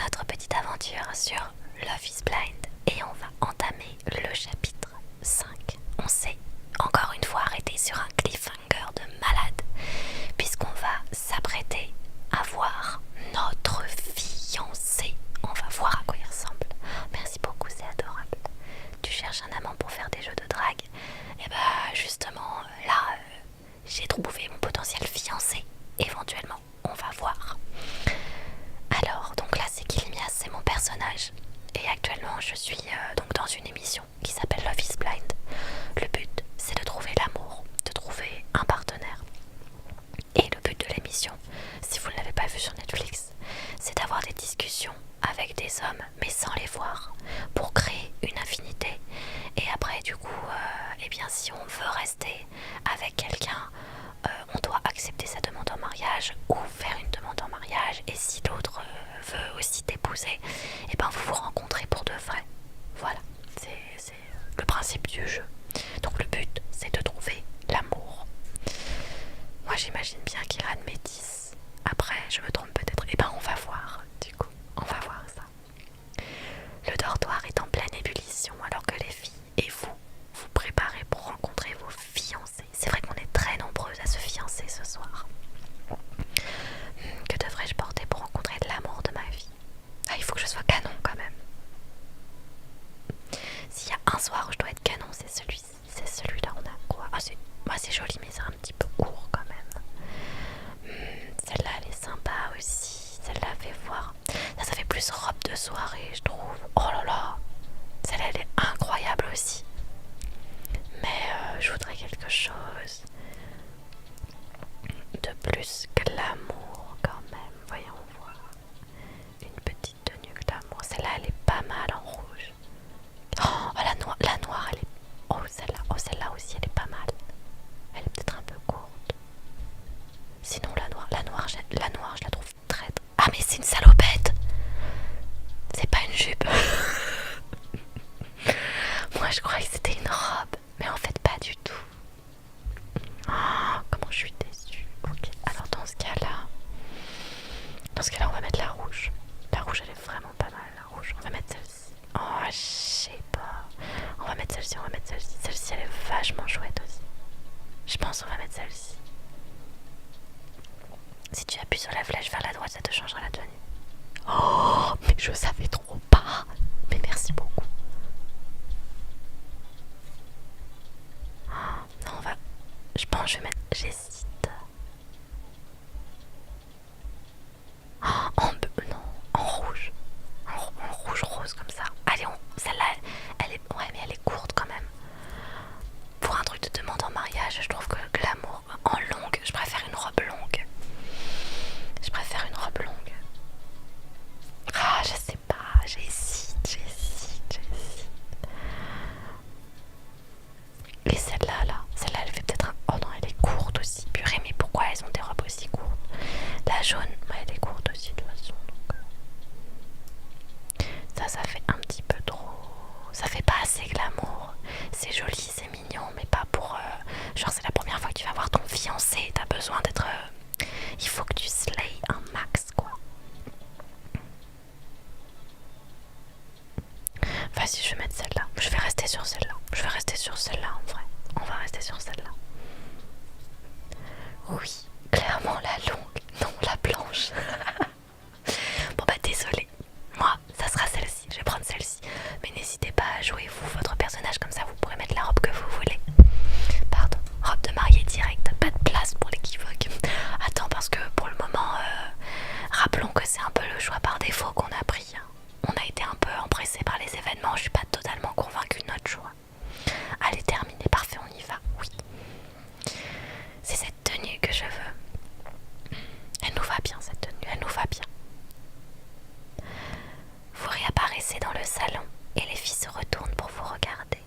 notre petite aventure sur Love is Blind et on va entamer le chapitre 5. On s'est encore une fois arrêté sur un cliffhanger de malade puisqu'on va s'apprêter à voir notre fiancé. On va voir à quoi il ressemble. Merci beaucoup, c'est adorable. Tu cherches un amant pour faire des jeux de drague? Et bah justement là j'ai trouvé mon potentiel fiancé. Éventuellement on va voir. Alors donc là c'est Kilmias, c'est mon personnage. Et actuellement je suis donc dans une émission qui s'appelle Love is Blind. Le but c'est de trouver l'amour, de trouver un partenaire. Et le but de l'émission, si vous ne l'avez pas vu sur Netflix, c'est d'avoir des discussions avec des hommes mais sans les voir pour créer une affinité. Et après du coup, eh bien si on veut rester avec quelqu'un, on doit accepter sa demande en mariage ou faire une demande en mariage. Et si l'autre veut aussi t'épouser, eh ben vous vous rencontrez pour de vrai. Voilà, c'est le principe du jeu. Donc le but c'est de trouver l'amour. Moi j'imagine bien qu'Iran métisse. Après je me trompe peut-être. Et ben on va voir du coup. On va voir ça. Le dortoir est en pleine ébullition alors que les filles et vous vous préparez pour rencontrer vos fiancés. C'est vrai qu'on est très nombreuses à se fiancer ce soir. Que devrais-je porter pour rencontrer l'amour de ma vie? Ah, il faut que je sois canon quand même. S'il y a un soir où je dois être canon, c'est celui-ci. C'est celui-là, on a quoi? Ah, c'est joli mais c'est un petit peu court quand même. Celle-là elle est sympa aussi. Celle-là fait voir. Ça fait plus robe de soirée je trouve. Oh là là, celle-là elle est incroyable aussi. Mais je voudrais quelque chose de plus glamour quand même. Voyons voir. Une petite tenue glamour. Celle-là elle est pas mal en rouge. Oh la noire elle est... Oh celle-là aussi elle est pas mal. Elle est peut-être un peu courte. Sinon la noire je la trouve très... Ah mais c'est une salopette. C'est pas une jupe. Moi je croyais que c'était une robe. Mais en fait pas du tout. Oh, comment je suis déçue. Ok, alors dans ce cas-là on va mettre la rouge. La rouge elle est vraiment pas mal, la rouge. On va mettre celle-ci. Oh je sais pas. On va mettre celle-ci. Celle-ci elle est vachement chouette aussi. Je pense qu'on va mettre celle-ci. Si tu appuies sur la flèche vers la droite, ça te changera la tenue. Oh, mais je savais trop pas. Mais merci beaucoup. Oh, non, on va... Je pense que je vais mettre... J'hésite. Oh, non, en rouge. En rouge rose comme ça. Allez, celle-là, elle est... Ouais, mais elle est courte quand même. Pour un truc de demande en mariage, je trouve que l'amour en longue, je préfère une robe longue. Ah, je sais pas, j'hésite. Et celle-là elle fait peut-être un... Oh non, elle est courte aussi. Purée, mais pourquoi elles ont des robes aussi courtes? La jaune, elle est courte aussi de toute façon. Donc... Ça fait un petit peu trop... Ça fait pas assez glamour. C'est joli, c'est mignon, mais pas pour... Genre c'est la première fois que tu vas voir ton fiancé. T'as besoin d'être... Il faut que tu slay un max, quoi. Vas-y, je vais mettre celle-là. Je vais rester sur celle-là en vrai. On va rester sur celle-là. Oui, clairement la longue. Non, la blanche. Bon bah désolé. Moi, ça sera celle-ci. Je vais prendre celle-ci. Mais n'hésitez pas à jouer vous, votre personnage. Comme ça, vous pourrez mettre la robe que vous voulez. Pardon, robe de mariée directe. Pas de place pour l'équivoque. Attends, parce que pour le moment, rappelons que c'est un peu le choix par défaut qu'on a pris. On a été un peu empressé par les événements. Je suis pas totalement convaincue de notre choix. Allez, terminé, parfait, on y va. Oui. C'est cette tenue que je veux. Elle nous va bien, cette tenue, elle nous va bien. Vous réapparaissez dans le salon et les filles se retournent pour vous regarder.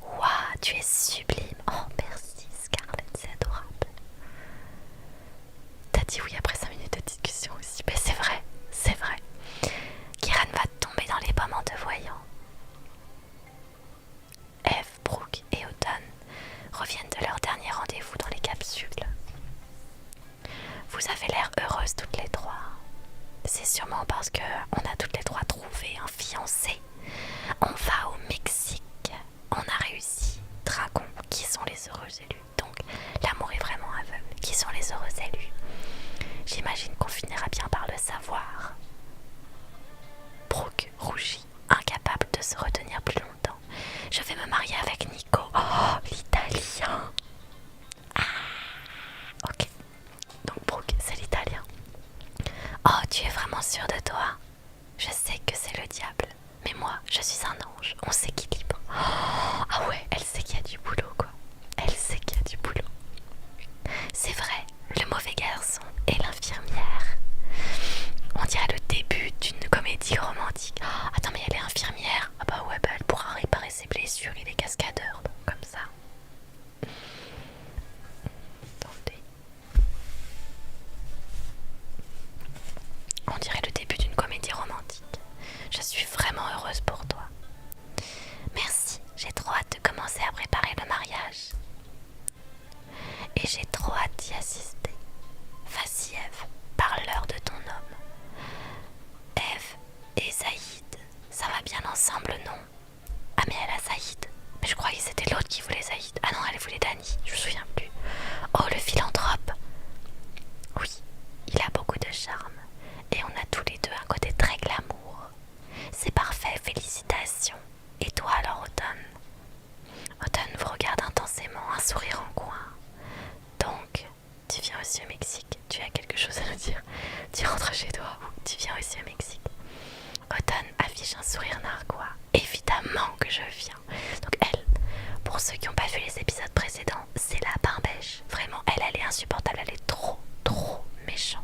Waouh, tu es sublime. Oh, merci Scarlett, c'est adorable. T'as dit oui après 5 minutes de discussion aussi. Mais c'est vrai. Kiran va tomber dans les pommes en te voyant. Eve, Brooke et Autumn reviennent de leur dernier rendez-vous dans les capsules. Vous avez l'air heureuses toutes les trois. C'est sûrement parce que on a toutes sait. On va au Mexique. On a réussi. Dragon, qui sont les heureux élus? Donc, l'amour est vraiment aveugle. Qui sont les heureux élus? J'imagine qu'on finira bien par le savoir. Brooke rougit, incapable de se retenir plus longtemps. Je vais me marier avec Nico. Oh, l'italien. Ok. Donc Brooke, c'est l'italien. Oh, tu es vraiment sûre de toi? Je sais que c'est le diable, mais moi, je suis un ange. On s'équilibre. Oh, ah ouais, elle sait qu'il y a du boulot, quoi. Elle sait qu'il y a du boulot. C'est vrai, le mauvais garçon et l'infirmière. On dirait le début d'une comédie romantique. Oh, attends, mais elle est infirmière. Ah bah ouais, bah elle pourra réparer ses blessures. Il est cascadeur, donc comme ça. Attendez. On dirait le début d'une comédie romantique. Je suis vraiment heureuse pour toi. Merci, j'ai trop hâte de commencer à préparer le mariage. Et j'ai trop hâte d'y assister. Vas-y Eve, parle-leur de ton homme. Eve et Zaïd, ça va bien ensemble, non? Ah mais elle a Zaïd. Mais je croyais que c'était l'autre qui voulait Zaïd. Ah non, elle voulait Dani, je me souviens plus. Oh, le philanthrope. Oui, il a beaucoup de charme. Et on a tous les deux un côté très glamour. C'est parfait, félicitations. Et toi alors, Automne? Automne vous regarde intensément, un sourire en coin. Donc, tu viens aussi au Mexique. Tu as quelque chose à nous dire? Tu rentres chez toi ou tu viens aussi au Mexique? Automne affiche un sourire narquois. Évidemment que je viens. Donc elle, pour ceux qui n'ont pas vu les épisodes précédents, c'est la pain-bêche. Vraiment, elle est insupportable. Elle est trop méchante.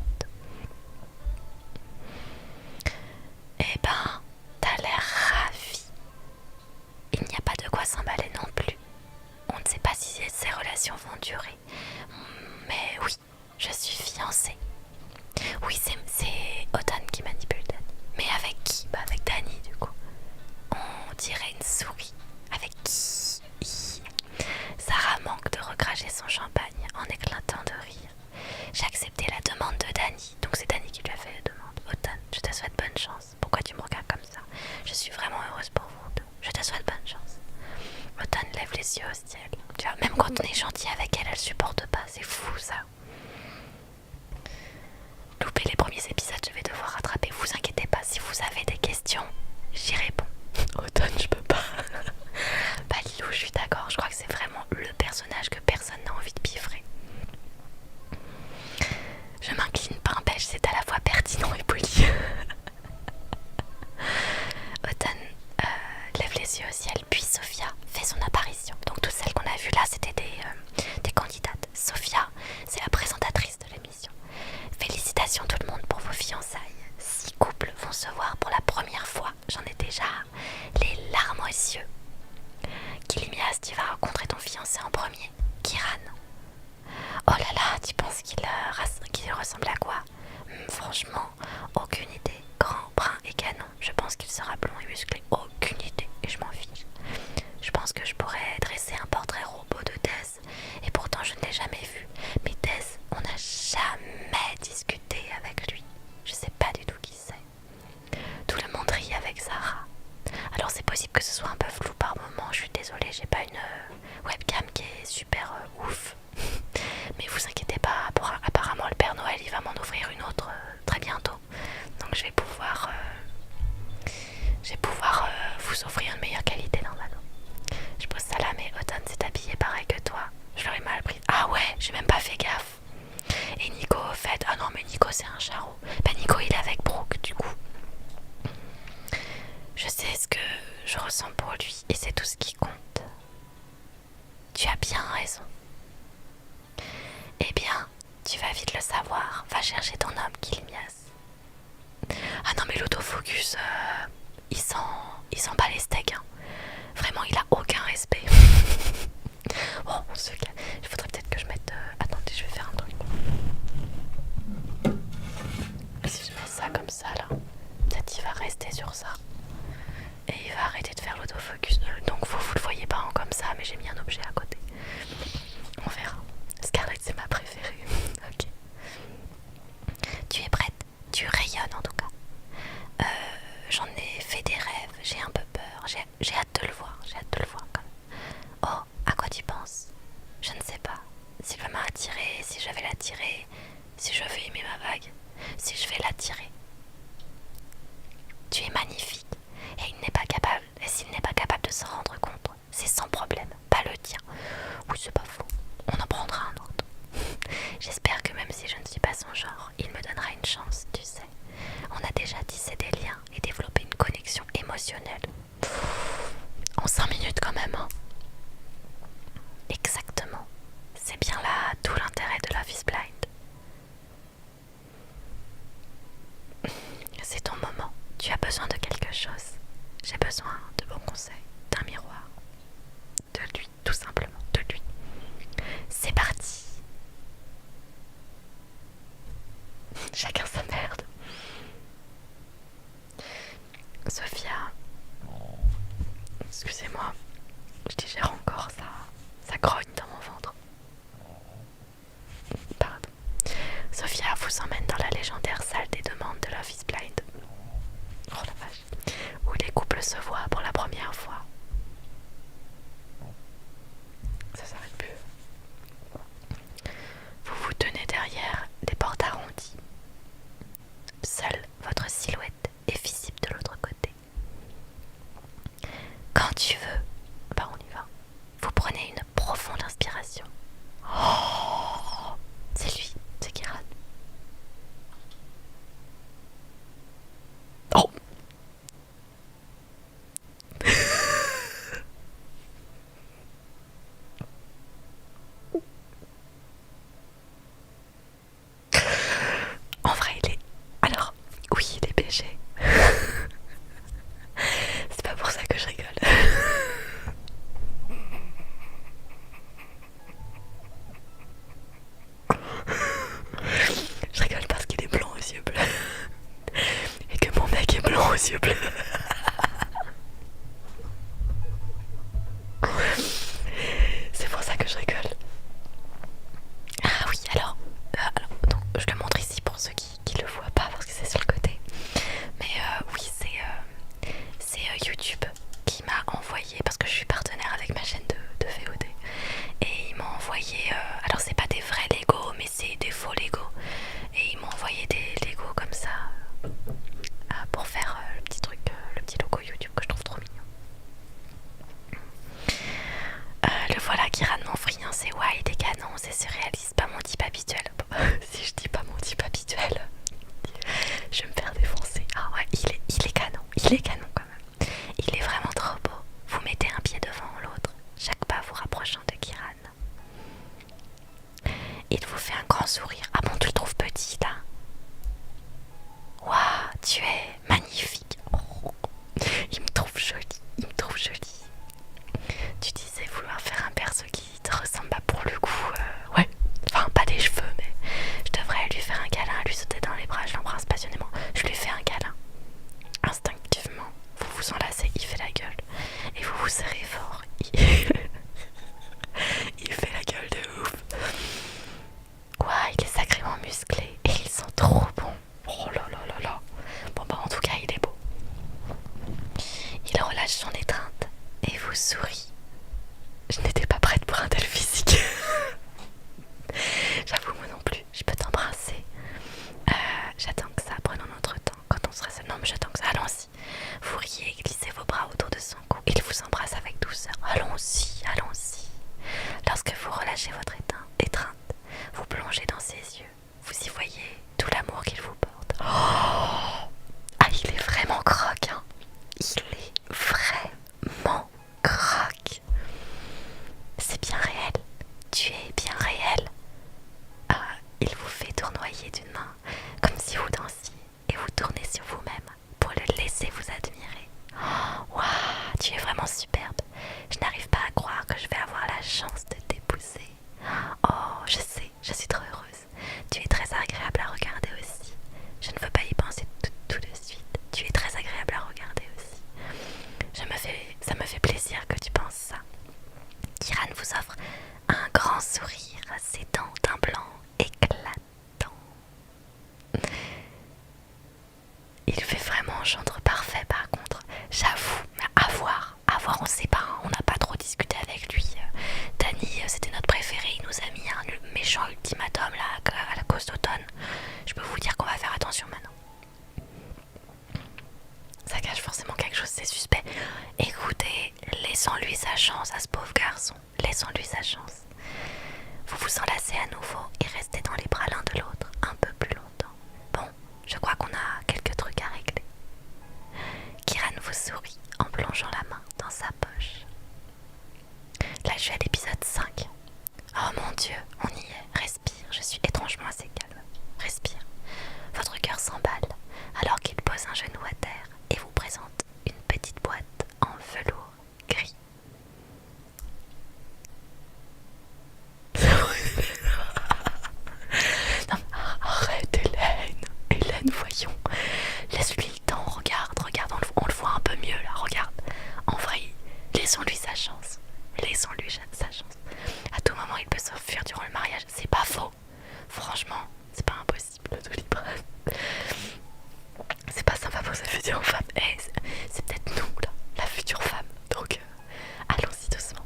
Eh ben, t'as l'air ravie. Il n'y a pas de quoi s'emballer non plus. On ne sait pas si ces relations vont durer. Mais oui, je suis fiancée. Oui, c'est Automne qui manipule Dani. Mais avec qui? Bah avec Dani du coup. On dirait une souris. Avec qui? Sarah manque de recracher son champagne en éclatant de rire. J'ai accepté la demande de Dani. Donc c'est Dani qui lui a fait la demande. Automne, je te souhaite bonne chance. Pourquoi tu me regardes comme ça? Je suis vraiment heureuse pour vous deux. Je te souhaite bonne chance. Automne lève les yeux au ciel. Tu vois, même quand on est gentil avec elle, elle supporte pas. C'est fou ça. Loupez les premiers épisodes, je vais devoir rattraper. Vous inquiétez pas, si vous avez des questions, j'y réponds. Automne, je peux pas. Bah Lilou, je suis d'accord. Je crois que c'est vraiment le personnage que personne n'a envie de piffrer. Je m'incline, pain-pêche, c'est à la fois pertinent et poli. Automne lève les yeux au ciel, puis Sophia fait son apparition. Donc toutes celles qu'on a vues là, c'était des candidates. Sophia, c'est la présentatrice de l'émission. Félicitations tout le monde pour vos fiançailles. 6 couples vont se voir pour la première fois. J'en ai déjà les larmes aux yeux. Kilimias, tu vas rencontrer ton fiancé en premier, Kiran. Oh là là, tu penses qu'il ressemble à quoi? Franchement, aucune idée. Grand, brun et canon. Je pense qu'il sera blond et musclé. Aucune idée, et je m'en fiche. Je pense que je pourrais dresser un portrait robot de Dez. Et pourtant, je ne l'ai jamais vu. Mais Dez, on n'a jamais discuté avec lui. Je sais pas du tout qui c'est. Tout le monde rit avec Sarah. Alors c'est possible que ce soit un peu flou par moment. Je suis désolée, j'ai pas une webcam qui est super ouf. Mais vous inquiétez pas, apparemment le Père Noël il va m'en offrir une autre très bientôt. Donc je vais pouvoir vous offrir une meilleure qualité normalement. Je pose ça là, mais Automne s'est habillée pareil que toi. Je l'aurais mal pris. Ah ouais, j'ai même pas fait gaffe. Et Nico au fait, ah non mais Nico c'est un charreau. Bah Nico il est avec Brooke du coup. Je sais ce que je ressens pour lui et c'est tout ce qui compte. Tu as bien raison. Eh bien, tu vas vite le savoir. Va chercher ton homme, Kilimias. Ah non mais l'autofocus, il sent pas les steaks. Hein. Vraiment, il a aucun respect. Oh, on se calme. Il faudrait peut-être que je mette... Attendez, je vais faire un truc. Si je mets ça comme ça, là, peut-être il va rester sur ça. Et il va arrêter de faire l'autofocus. Donc vous le voyez pas en comme ça, mais j'ai mis un objet à côté. On verra. Scarlett, c'est ma préférée. Ok. Tu es prête? Tu rayonnes en tout cas. J'en ai fait des rêves. émotionnel. En 5 minutes quand même, hein. Exactement. C'est bien là tout l'intérêt de Love is Blind. C'est ton moment. Tu as besoin de quelque chose. J'ai besoin de bons conseils, d'un miroir, de lui, tout simplement, de lui. C'est parti. Chacun sa merde. Sophia, excusez-moi, je digère encore, ça grogne dans mon ventre. Pardon. Sophia vous emmène dans la légendaire salle des demandes de Love is Blind. Oh la vache. Où les couples se voient pour la première fois. Ça s'arrête plus. Vous vous tenez derrière des portes arrondies. Seule votre silhouette est visible de l'autre côté. Quand tu veux, bah on y va. Vous prenez une profonde inspiration. Oh, c'est lui, c'est Kiran. Oh. En vrai, il est... Alors, oui, il est BG. C'est pas pour ça que je rigole. Je rigole parce qu'il est blanc aux yeux bleus. Et que mon mec est blanc aux yeux bleus. C'est pour ça que je rigole. Ah oui, alors donc, je le montre ici pour ceux qui le voient pas parce que c'est sur le côté. Mais oui, c'est YouTube qui m'a envoyé, parce que je suis partenaire avec ma chaîne de VOD. Et il m'a envoyé, alors c'est pas des vrais Lego, mais c'est des faux Lego. Et il m'a envoyé des Lego comme ça pour faire le petit truc, le petit logo YouTube que je trouve trop mignon. Le voilà Kiran Manfrien, c'est wide et canon, c'est surréaliste, pas mon type habituel. Si je dis pas mon type habituel, je vais me faire défoncer. Ah ouais, il est canon quand même. Il est vraiment trop beau. Vous mettez un pied devant l'autre, chaque pas vous rapprochant de Kiran. Il vous fait un grand sourire. Ah bon, tu le trouves petit là? Waouh, tu es magnifique. Oh, il me trouve jolie, il me trouve jolie. Tu disais vouloir faire un perso qui te ressemble, pas pour le coup, ouais, enfin pas des cheveux, mais je devrais lui faire un câlin, lui sauter dans les bras, je l'embrasse passionnément, je lui fais un câlin. Instinctivement, vous vous enlacez, il fait la gueule, et vous vous serrez fort. Il fait la gueule de ouf. Ouah, il est sacrément musclé, et ils sont trop bons. Oh là là là là. Bon bah en tout cas, il est beau. Il relâche son étreinte, et vous sourit. Je n'étais pas prête pour un tel physique. J'avoue, moi non plus. Je peux t'embrasser. J'attends que ça. Prenons notre temps. Quand on sera seul. Non, mais j'attends que ça. Allons-y. Vous riez et glissez vos bras autour de son cou. Il vous embrasse avec douceur. Allons-y, allons-y. Lorsque vous relâchez votre étreinte, vous plongez dans ses yeux. Vous y voyez tout l'amour qu'il vous porte. Oh, ah, il est vraiment croque, hein. Il est vraiment croque. C'est bien réel. Tu es bien réel. Ah, il vous fait tournoyer d'une main, comme si vous dansiez, et vous tournez sur vous-même pour le laisser vous admirer. Oh, waouh, tu es vraiment superbe. Je n'arrive pas à croire que je vais avoir la chance de t'épouser. Oh, je sais, je suis trop heureuse. Tu es très agréable à regarder aussi. Je ne veux pas y penser tout de suite. Tu es très agréable à regarder aussi. Ça me fait plaisir que tu penses ça. Kiran vous offre un grand sourire, ses dents d'un blanc éclatant. Il fait vraiment un gendre parfait par contre. J'avoue, à voir, on sait pas, hein, on n'a pas trop discuté avec lui. Danny, c'était notre préféré, il nous a mis un méchant ultimatum là, à la cause d'automne. Je peux vous dire qu'on va faire attention maintenant. Ça cache forcément quelque chose, c'est suspect. Écoutez, laissons-lui sa chance à ce pauvre garçon. Laissons-lui sa chance. Vous vous enlacez à nouveau et restez dans les bras l'un de l'autre un peu plus longtemps. Bon, je crois qu'on a quelques trucs à régler. Kiran vous sourit. plongeant la main dans sa poche. Là, je suis à l'épisode 5. Oh mon Dieu, on y est. Respire, je suis étrangement assez calme. Respire. Votre cœur s'emballe alors qu'il pose un genou à terre et vous présente une petite boîte en velours gris. Non, arrête Hélène. Hélène, voyons. Laisse-lui le temps, regarde, on le voit un peu mieux là, regarde. En vrai, laissons-lui sa chance. Laissons-lui sa chance. À tout moment, il peut s'enfuir durant le mariage. C'est pas faux. Franchement, c'est pas impossible, le Doliprane. C'est pas sympa pour sa future femme. C'est peut-être nous, là, la future femme. Donc, allons-y doucement.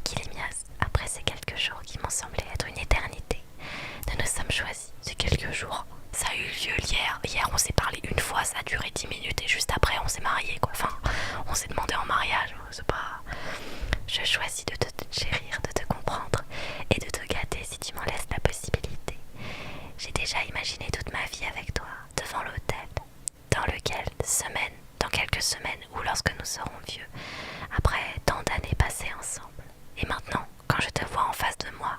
Kilimias, après ces quelques jours qui m'ont semblé être une éternité, nous nous sommes choisis. Ces quelques jours, ça a eu lieu hier. Hier, on s'est parlé une fois, ça a duré 10 minutes et juste après, on s'est mariés, quoi. Enfin, on s'est demandé en mariage. C'est pas... Je choisis de te chérir, de te comprendre et de te gâter si tu m'en laisses la possibilité. J'ai déjà imaginé toute ma vie avec toi, devant l'autel, dans lequel, dans quelques semaines ou lorsque nous serons vieux, après tant d'années passées ensemble. Et maintenant, quand je te vois en face de moi,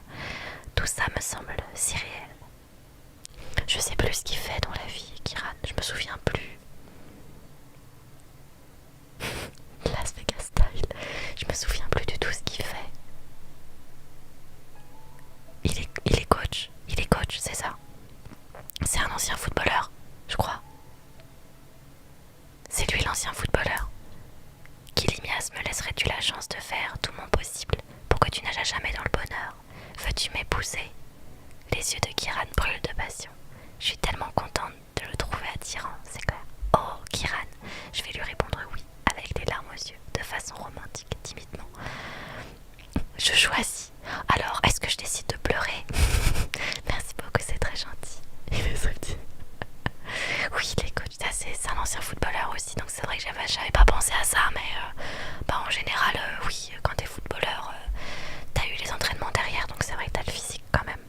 tout ça me semble si réel. Je sais plus ce qu'il fait dans la vie, Kiran, je me souviens plus. Las Vegas Style, je me souviens plus du tout ce qu'il fait. Il est coach, c'est ça. C'est un ancien footballeur, je crois. C'est lui l'ancien footballeur. Kilimias, me laisserais-tu la chance de faire tout mon possible pour que tu nages jamais dans le bonheur? Veux-tu m'épouser? Les yeux de Kiran brûlent de passion. Je suis tellement contente de le trouver attirant, c'est clair. Oh, Kiran, je vais lui répondre oui, avec les larmes aux yeux, de façon romantique, timidement. Je choisis. Alors, est-ce que je décide de pleurer? Merci beaucoup, c'est très gentil. Il est gentil. Oui, les coachs, c'est un ancien footballeur aussi, donc c'est vrai que j'avais pas pensé à ça, mais en général, oui, quand t'es footballeur, t'as eu les entraînements derrière, donc c'est vrai que t'as le physique quand même.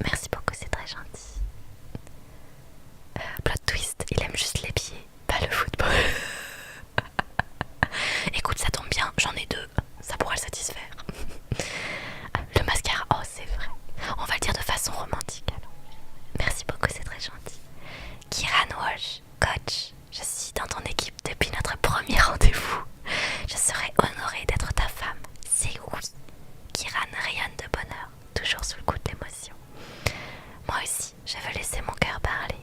Merci beaucoup, c'est très gentil. Plot twist, il aime juste les pieds, pas le football. Écoute, ça tombe bien, j'en ai 2, ça pourra le satisfaire. Le mascara, oh c'est vrai, on va le dire de façon romantique alors. Merci beaucoup, c'est très gentil. Kiran Walsh, coach, je suis dans ton équipe depuis notre premier rendez-vous. Je serai honorée d'être ta femme, c'est oui. Kiran rayonne de bonheur, toujours sous le coup de l'émotion. Moi aussi, je veux laisser mon cœur parler.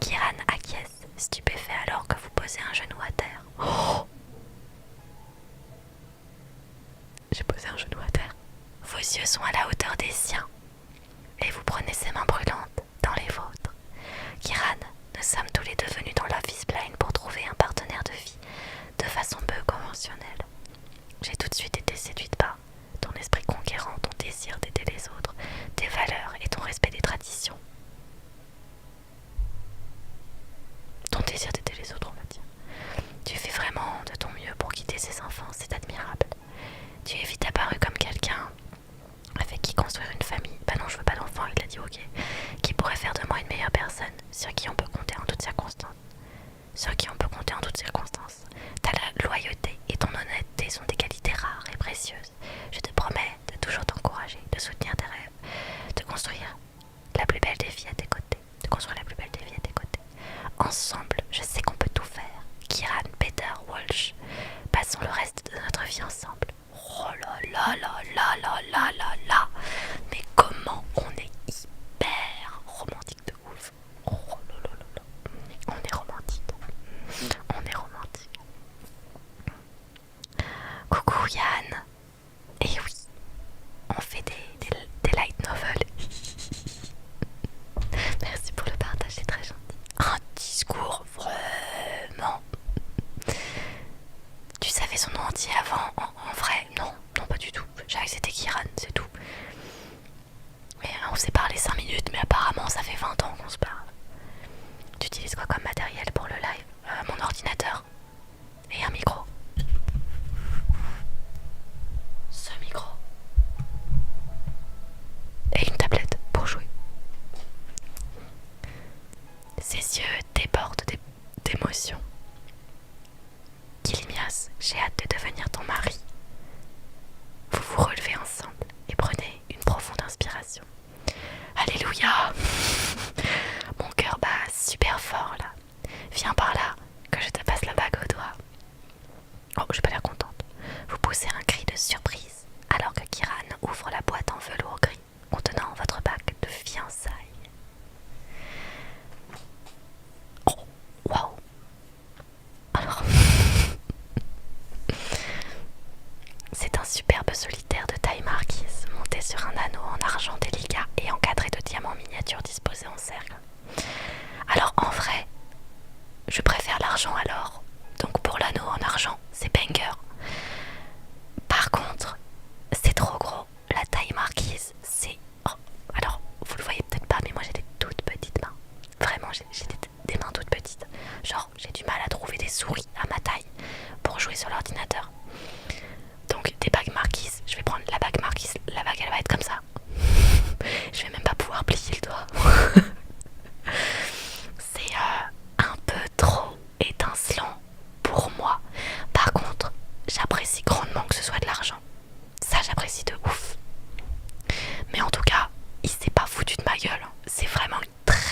Kiran acquiesce, stupéfait alors que vous posez un genou à terre. Oh! J'ai posé un genou à terre. Vos yeux sont à la hauteur des siens et vous prenez ses mains brûlantes dans les vôtres. Kiran, nous sommes tous les deux venus dans Love is Blind pour trouver un partenaire de vie de façon peu conventionnelle. J'ai tout de suite été séduite par ton esprit conquérant, ton désir d'aider les autres, tes valeurs et ton respect des traditions. Ton désir d'aider les autres, on va dire. Tu fais vraiment de ton mieux pour quitter ces enfants, c'est admirable. Tu es vite apparu comme quelqu'un avec qui construire une famille. Bah non, je veux pas d'enfant, il a dit ok. Qui pourrait faire de moi une meilleure personne, sur qui on peut compter en toutes circonstances. Sur qui on peut compter en toutes circonstances. Ta loyauté et ton honnêteté sont des qualités rares et précieuses. Je te promets de toujours t'encourager, de soutenir tes rêves, de construire la plus belle des vies à tes côtés. De construire la plus belle des vies à tes côtés. Ensemble, je sais qu'on peut tout faire. Kiran, Peter, Walsh, passons le reste de notre vie ensemble. Oh là là là là là là là là. Mais comment on est hyper romantique de ouf. Oh là là là là. On est romantique. On est romantique. Coucou Yann. Et oui, on fait des light novels. Merci pour le partage, c'est très gentil. Un discours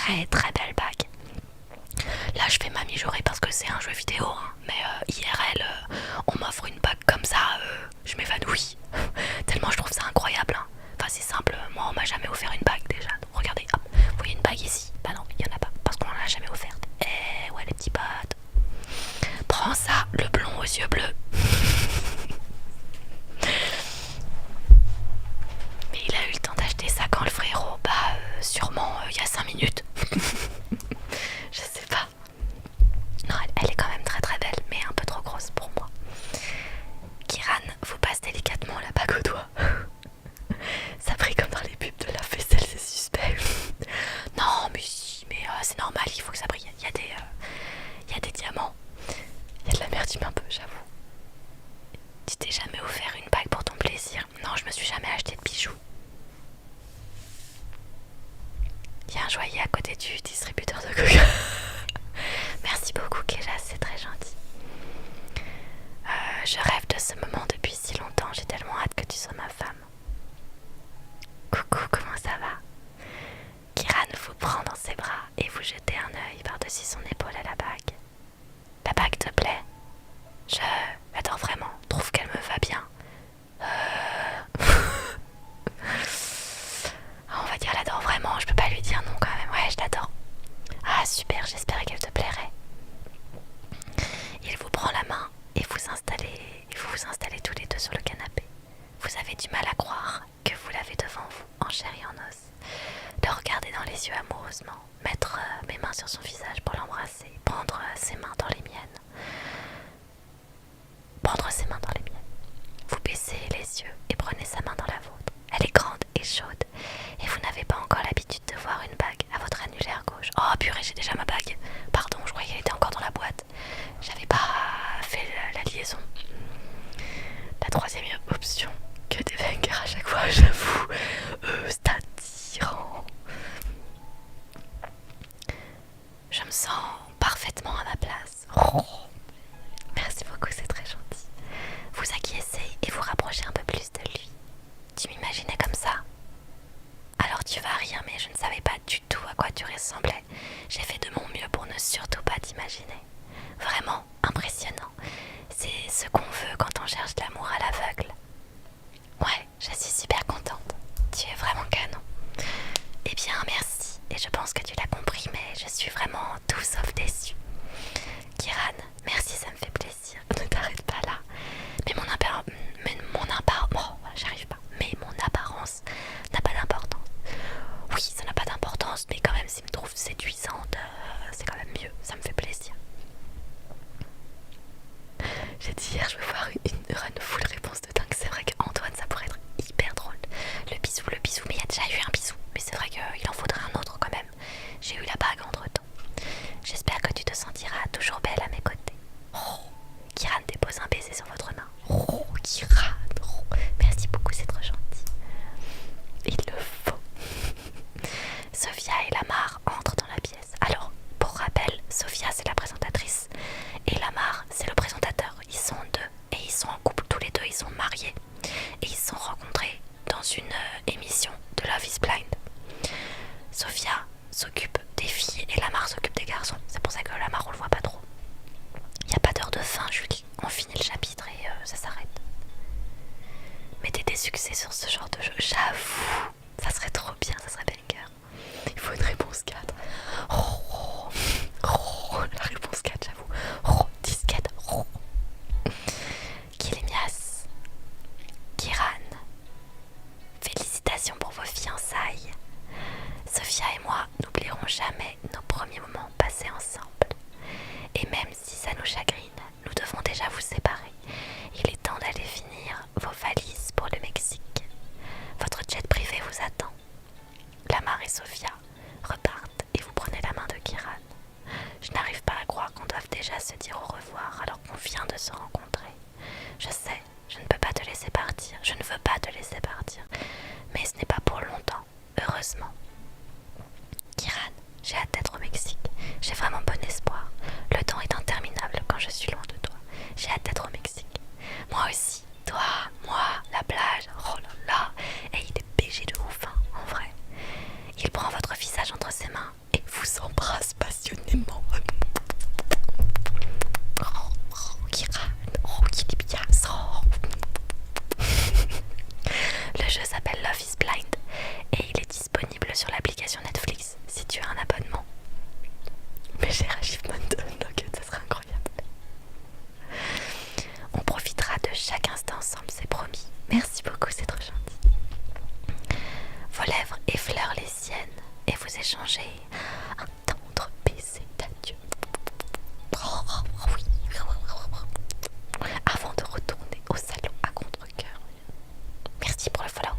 très très belle bague. Là je fais ma mijaurée parce que c'est un jeu vidéo, hein. Mais IRL, on m'offre une bague comme ça, je m'évanouis. Tellement je trouve ça incroyable, hein. Enfin c'est simple, moi on m'a jamais offert une bague déjà. Donc regardez, hop, vous voyez une bague ici? Bah non, il y en a pas, parce qu'on l'a jamais offerte. Eh ouais les petits potes. Prends ça, le blond aux yeux bleus. Mais il a eu le temps d'acheter ça quand le frérot? Bah sûrement il y a 5 minutes. Je sais pas. Non, elle est quand même très très belle, mais un peu trop grosse pour moi. Kiran vous passe délicatement la bague au doigt. Ça brille comme dans les pubs de la vaisselle, c'est suspect. Non, mais si, mais c'est normal, il faut que ça brille. Il y a des diamants. Il y a de l'amertume un peu, j'avoue. Tu t'es jamais offert une bague pour ton plaisir? Non, je me suis jamais acheté de bijoux. Il y a un joaillier à côté du distributeur de coca. Merci beaucoup Keja, c'est très gentil. Je rêve de ce moment depuis si longtemps, j'ai tellement hâte que tu sois ma femme. Coucou, comment ça va? Kiran vous prend dans ses bras et vous jetez un œil par-dessus son épaule à la bague. La bague te plaît? Je l'adore vraiment, trouve qu'elle me va bien. On va dire l'adore vraiment, je peux pas lui dire non quand même, ouais je l'adore. Ah super, j'espérais qu'elle te plairait. Il vous prend la main et vous vous installez tous les deux sur le canapé. Vous avez du mal à croire que vous l'avez devant vous, en chair et en os. Le regarder dans les yeux amoureusement, mettre mes mains sur son visage pour l'embrasser, prendre ses mains dans les miennes. Prendre ses mains dans les miennes. Vous baissez les yeux et prenez sa main dans la vôtre. Elle est grande et chaude et vous n'avez pas encore l'habitude de voir une bague à votre annulaire gauche. Oh purée, j'ai déjà ma bague. Pardon, je croyais qu'elle était encore dans la boîte. J'avais pas fait la liaison. La troisième option, que des bangers à chaque fois, j'avoue. C'est attirant. Je me sens parfaitement à ma place. Oh. Merci beaucoup, c'est très gentil. Vous acquiescez et vous rapprochez un peu plus de lui. Tu m'imaginais comme ça? Alors tu vas rire, mais je ne savais pas du tout à quoi tu ressemblais. J'ai fait de mon mieux pour ne surtout pas t'imaginer. Vraiment impressionnant. C'est ce qu'on veut quand on cherche l'amour à l'aveugle. Ouais, je suis super contente. Tu es vraiment canon. Eh bien, merci. Et je pense que tu l'as compris, mais je suis vraiment tout sauf déçue. Kiran, merci, ça me fait plaisir. Ne t'arrête pas là. Mais mon apparence... Oh, j'arrive pas. Mais mon apparence n'a pas d'importance. Oui, ça n'a pas d'importance, mais quand même, s'il me trouve séduisante, c'est quand même mieux. Ça me fait plaisir. J'ai dit hier, je veux voir une run full réponse de dingue. C'est vrai qu'Antoine, ça pourrait être hyper drôle. Le bisou, mais il y a déjà eu un bisou. Mais c'est vrai qu'il en faudrait un autre quand même. J'ai eu la bague entre temps. J'espère que tu te sentiras toujours belle à mes côtés. Oh, Kiran dépose un baiser sur votre main. Oh, Kiran, oh, merci beaucoup, c'est trop gentil. Il le faut. Sophia et Lamar entrent dans la pièce. Alors, pour rappel, Sophia c'est la présentatrice et Lamar c'est le présentateur. Ils sont deux et ils sont en couple tous les deux, ils sont mariés et ils se sont rencontrés dans une émission de Love is Blind. Sophia s'occupe des filles et Lamar s'occupe des garçons. C'est pour ça que Lamar on le voit pas trop. Il n'y a pas d'heure de fin, Julie. On finit le chapitre et ça s'arrête. Mettez des succès sur ce genre de jeu, j'avoue. Ça serait trop bien, ça serait banger. Il faut une réponse 4. Oh, la réponse 4, j'avoue. Oh, disquette. Oh. Kilimias, Kiran, félicitations pour vos fiançailles. Sophia et moi n'oublierons jamais nos premiers moments passés ensemble. Et même si ça nous chagrine, nous devons déjà vous séparer. Il est temps d'aller finir vos valises pour le Mexique. Votre jet privé vous attend. Lamar et Sophia repartent et vous prenez la main de Kiran. Je n'arrive pas à croire qu'on doive déjà se dire au revoir alors qu'on vient de se rencontrer. Je sais, je ne peux pas te laisser partir, je ne veux pas te laisser partir, mais ce n'est pas pour longtemps, heureusement. Kiran, j'ai hâte d'être au Mexique, j'ai vraiment bon espoir. sur Netflix si tu as un abonnement. Mais cher Achievement Unlocked, ça serait incroyable. On profitera de chaque instant ensemble, c'est promis. Merci beaucoup, c'est trop gentil. Vos lèvres effleurent les siennes et vous échangez un tendre baiser d'adieu. Oui. Avant de retourner au salon à contre-cœur. Merci pour le follow.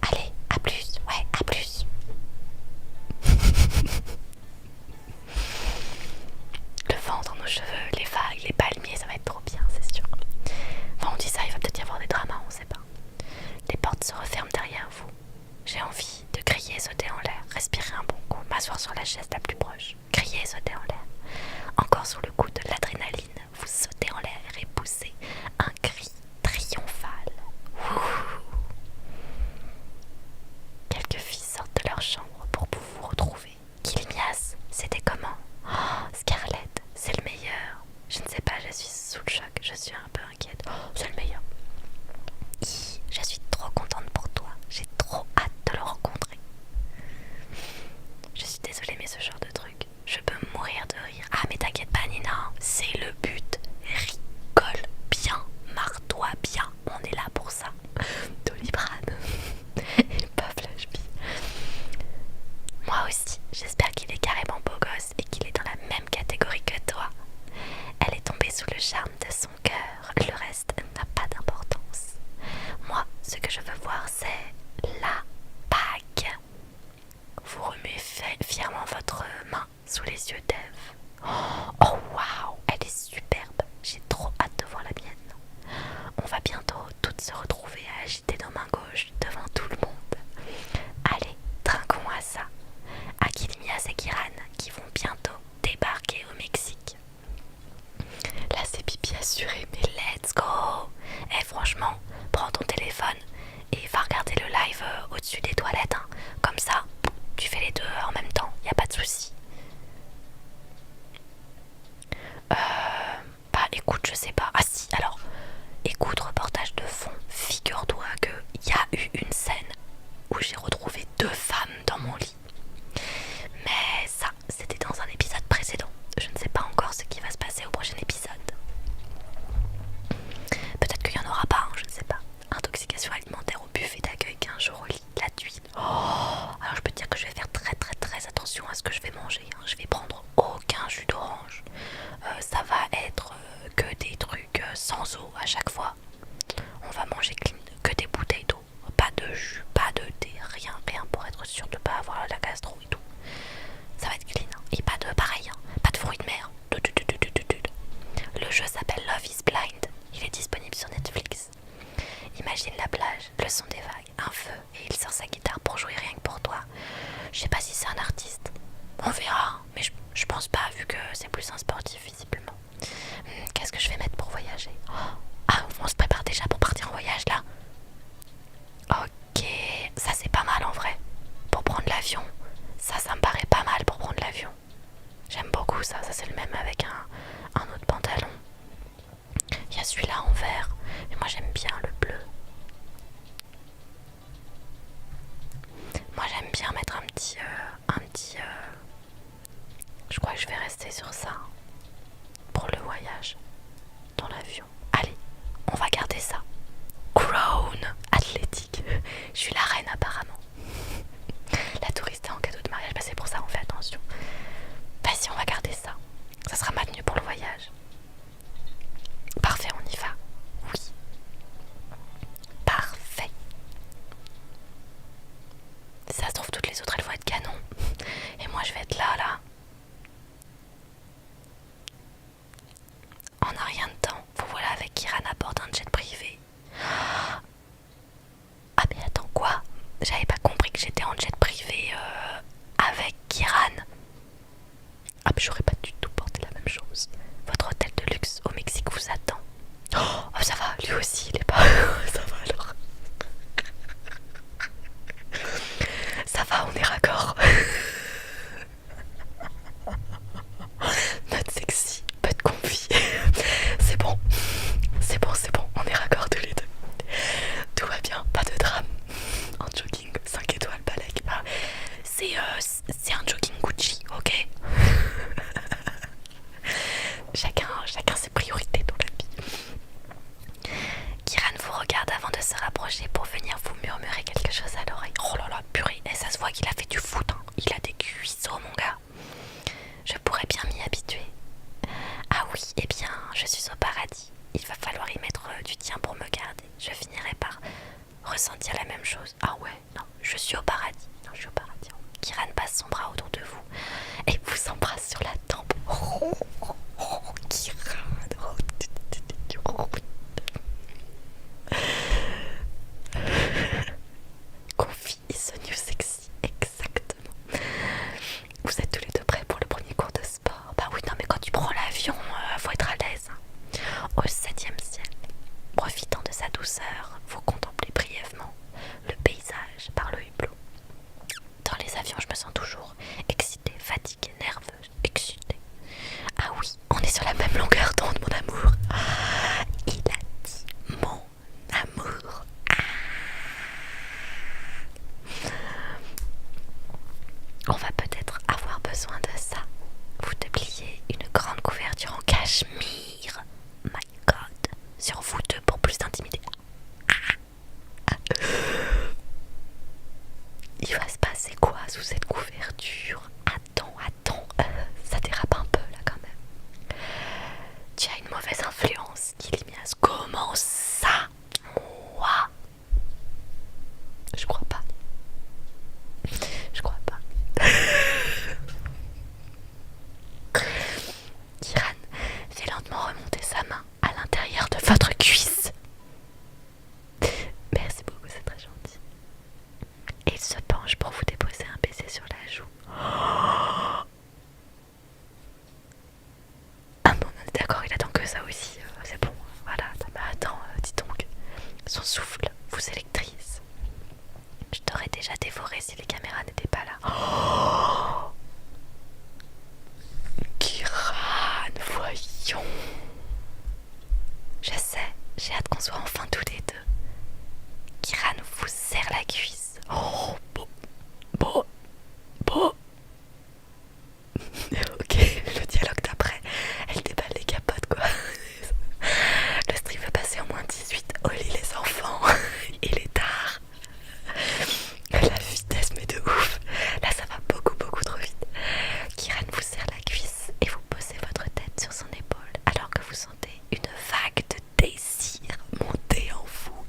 Allez, à plus, ouais, à plus. Le vent dans nos cheveux, les vagues, les palmiers, ça va être trop bien, c'est sûr. Enfin, on dit ça, il va peut-être y avoir des dramas, on sait pas. Les portes se referment derrière vous. J'ai envie de crier et sauter en l'air, respirer un bon coup, m'asseoir sur la chaise la plus proche, crier et sauter en l'air. Encore sous le coup de l'adrénaline, vous sautez en l'air et poussez un cri triomphal. Ouh. Quelques filles sortent de leur chambre pour vous retrouver. Kilmias, c'était comment? Oh, Scarlett, c'est le meilleur. Je ne sais pas, je suis sous le choc, je suis un peu inquiète. Oh, c'est le meilleur. Je suis trop contente pour toi. J'ai trop hâte de le rencontrer. Je suis désolée, mais ce genre de truc, je peux mourir de rire. Ah, mais t'inquiète pas, Nina, c'est le but. Rigole bien, marre-toi bien, on est là pour ça. Doliprane et pas Flashby. Moi aussi, j'espère qu'il est carrément beau gosse et qu'il est dans la même catégorie que toi. Elle est tombée sous le charme de son cœur, le reste n'a pas d'importance. Moi, ce que je veux voir, c'est la bague. Vous remuez fièrement votre main sous les yeux d'Eve. Oh waouh, elle est superbe. J'ai trop hâte de voir la mienne. On va bientôt toutes se retrouver à agiter nos mains gauches devant tout le monde. Allez, trinquons à ça. À Kilmias et Kiran qui vont bientôt débarquer au Mexique. Là c'est pipi assuré, mais let's go. Eh franchement, prends ton téléphone et va regarder le live au-dessus des toilettes, hein. Comme ça, tu fais les deux en même temps, y a pas de souci. Bah écoute, je sais pas. Ah si, alors, écoute, reportage de fond. Figure-toi que c'est un jogging Gucci, ok. Chacun ses priorités dans la vie. Kiran vous regarde avant de se rapprocher pour venir vous murmurer quelque chose à l'oreille. Oh là là, purée, et ça se voit qu'il a fait du foot, hein. Il a des cuisseaux, mon gars. Je pourrais bien m'y habituer. Ah oui, eh bien, je suis au paradis. Il va falloir y mettre du tien pour me garder. Je finirai par ressentir la même chose. Ah ouais, non, je suis au paradis. Non, je suis au paradis. Kiran passe son bras autour de vous et vous embrasse sur la tempe. Oh, oh, oh, Kiran. Oh. Confie is the new sexy, exactement. Vous êtes tous les deux prêts pour le premier cours de sport? Bah oui, non mais quand tu prends l'avion, faut être à l'aise. Au 7e ciel, profitant de sa douceur, vous contemplez brièvement le paysage par le hublot. Dans les avions, je me sens toujours excitée, fatiguée, nerveuse, excitée. Ah oui, on est sur la même longueur d'onde, mon amour. Il a dit mon amour. On va peut-être avoir besoin de ça. Vous dépliez une grande couverture en cachemire. My God. Sur vous deux pour plus d'intimité. Il va se passer quoi sous cette couverture? Attends, ça dérape un peu là quand même. Tu as une mauvaise influence, Kilimias. Comment ça? Moi? Je crois pas. Je crois pas. Kiran fait lentement remonter sa main à l'intérieur de votre cuisse. Merci beaucoup, c'est très gentil. Et il se penche pour vous déposer un baiser sur la joue. Ah bon, on est d'accord, il attend que ça aussi. C'est bon, voilà. Mais attends, dis donc. Son souffle vous électrise. Je t'aurais déjà dévoré si les caméras n'étaient pas là. Oh, Kiran, voyons. Je sais, j'ai hâte qu'on soit enfin tous les deux. Kiran vous serre la cuisse. Oh, beau. Ok, le dialogue d'après, elle déballe les capotes quoi. Le strip veut passer au moins 18. Au lit les enfants. Il est tard. La vitesse mais de ouf. Là ça va beaucoup trop vite. Kiran vous serre la cuisse et vous posez votre tête sur son épaule alors que vous sentez une vague de désir monter en vous.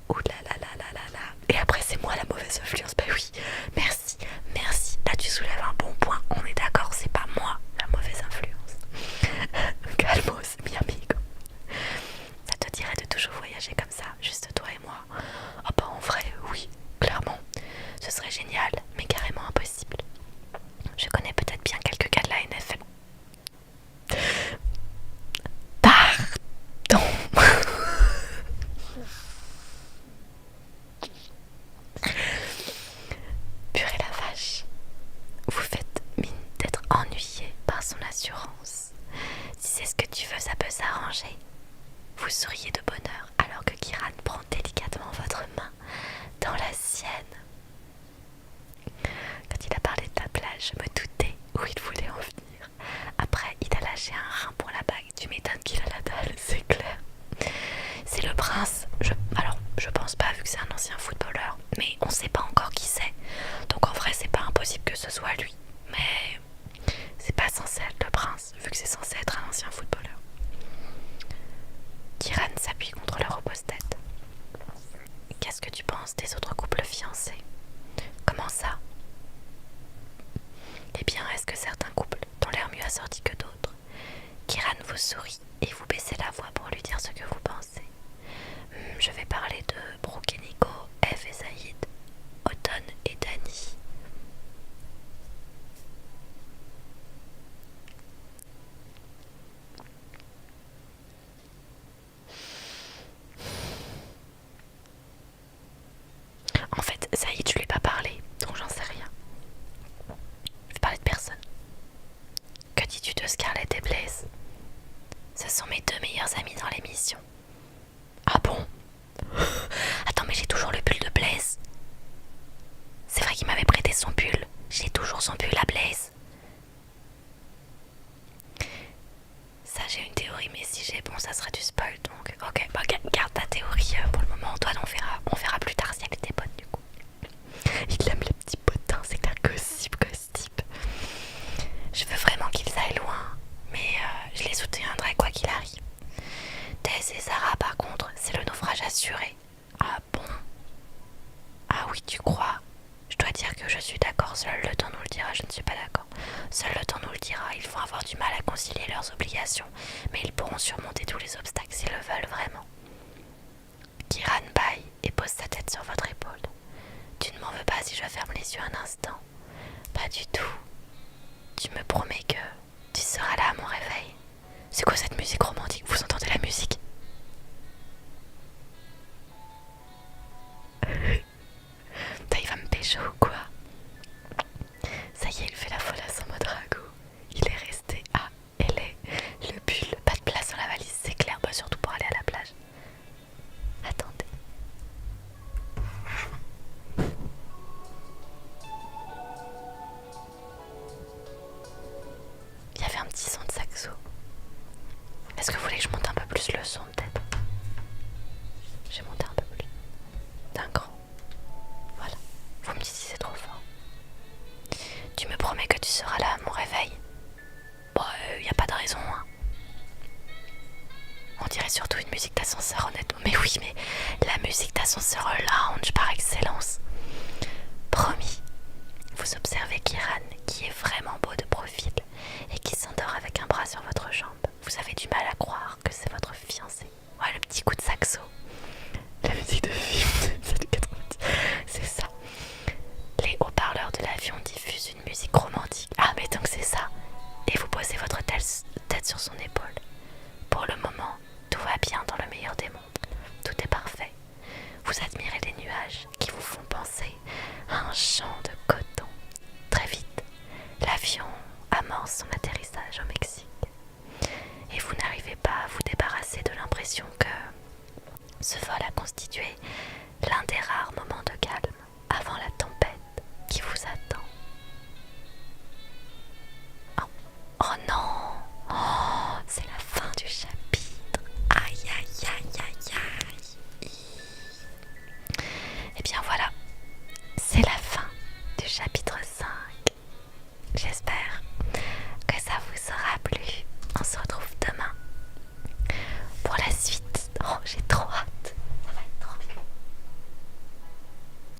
Ouh là là là là là là. Et après c'est moi la mauvaise influence. Bah oui, merci. Là tu soulèves un bon point. On est d'accord, c'est pas moi la mauvaise influence. Calmos, mi amigo. Ça te dirait de toujours voyager comme ça, juste toi et moi? Ah bah en vrai, oui, clairement. Ce serait génial, mais carrément impossible. Je connais peut-être bien quelques gars de la NFL. Pardon. Purée la vache. Vous faites mine d'être ennuyé par son assurance. Si c'est ce que tu veux, ça peut s'arranger. Vous souriez de bonheur alors que Kiran prend délicatement votre main dans la sienne. Quand il a parlé de la plage, je me doutais où il voulait en venir. Après, il a lâché un rein pour la bague. Tu m'étonnes qu'il a la dalle, c'est clair. C'est le prince. Alors, je pense pas vu que c'est un ancien footballeur, mais on sait pas encore qui c'est. Donc en vrai, c'est pas impossible que ce soit lui. Mais c'est pas censé être le prince, vu que c'est censé être un ancien footballeur. Kiran s'appuie contre le repose-tête. Qu'est-ce que tu penses des autres couples fiancés? Comment ça? Eh bien, est-ce que certains couples ont l'air mieux assortis que d'autres? Kiran vous sourit et vous baissez la voix pour lui dire ce que vous pensez. Je vais parler de Brooke et Nico, Eve et Zaïd, Autumn et Dani. En fait, Zaïd, je lui ai pas parlé, donc j'en sais rien. Je vais parler de personne. Que dis-tu de Scarlett et Blaze? Ce sont mes deux meilleurs amis dans l'émission. Ah bon? oui, tu crois. Je dois dire que je suis d'accord, seul le temps nous le dira, je ne suis pas d'accord. Seul le temps nous le dira, ils vont avoir du mal à concilier leurs obligations, mais ils pourront surmonter tous les obstacles s'ils le veulent vraiment. Kiran bâille et pose sa tête sur votre épaule. Tu ne m'en veux pas si je ferme les yeux un instant? Pas du tout. Tu me promets que tu seras là à mon réveil. C'est quoi cette musique romantique? Vous entendez la musique? Il va me pécho ou quoi? Ça y est, il fait la folasse en mode ragot. Il est resté à LA. Le pull, pas de place dans la valise, c'est clair, bah surtout pour aller à la plage. Attendez. Il y avait un petit son de saxo. Est-ce que vous voulez que je monte un peu plus le son peut-être? J'ai monté un peu plus. D'un cran. Voilà. Vous me dites si c'est trop fort. Tu me promets que tu seras là à mon réveil? Bon, y a pas de raison, hein. On dirait surtout une musique d'ascenseur, honnêtement. Mais oui, mais la musique d'ascenseur lounge par excellence. Promis. Vous observez Kiran, qui est vraiment beau de profil et qui s'endort avec un bras sur votre jambe. Vous avez du mal à croire que c'est votre fiancé. Ouais, le petit coup de saxo.